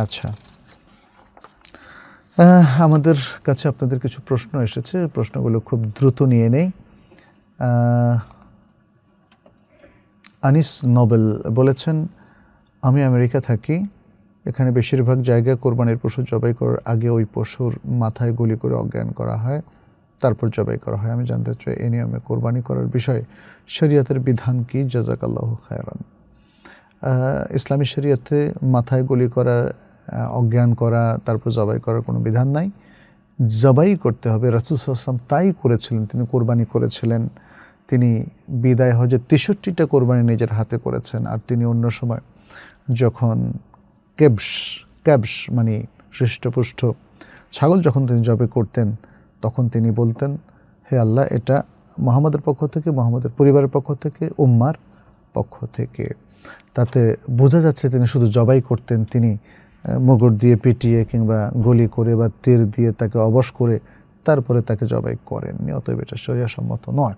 আচ্ছা, আমাদের কাছে আপনাদের কিছু প্রশ্ন এসেছে, প্রশ্নগুলো খুব দ্রুত নিয়ে নেই। আনিস নোবেল বলেছেন, আমি আমেরিকা থাকি, এখানে বেশিরভাগ জায়গায় কোরবানির পশু জবাই করার আগে ওই পশুর মাথায় গুলি করে অজ্ঞান করা হয়, তারপর জবাই করা হয়। আমি জানতে চাই এই নিয়মে কোরবানি করার বিষয়ে শরীয়তের বিধান কি? জাযাকাল্লাহু খায়রান। ইসলামী শরীয়তে মাথায় গুলি করা, অজ্ঞান করা, তারপর জবাই করার কোনো বিধান নাই। জবাই করতে হবে। রাসূল সাল্লাল্লাহু আলাইহি ওয়াসাল্লাম তাই করেছিলেন, তিনি কোরবানি করেছিলেন। তিনি বিদায় হজে ৬৩টা কোরবানি নিজের হাতে করেছেন। আর তিনি অন্য সময় যখন ক্যাবশ মানে হৃষ্টপুষ্ট ছাগল যখন তিনি জবাই করতেন, তখন তিনি বলতেন, হে আল্লাহ, এটা মুহাম্মদের পক্ষ থেকে, মুহাম্মদের পরিবারের পক্ষ থেকে, উম্মার পক্ষ থেকে। তাতে বোঝা যাচ্ছে তিনি শুধু জবাই করতেন, তিনি মুগুর দিয়ে পিটিয়ে কিংবা গুলি করে বা তীর দিয়ে তাকে অবশ করে তারপরে তাকে জবাই করেননি। অতএব এটা শরীয়তসম্মত নয়।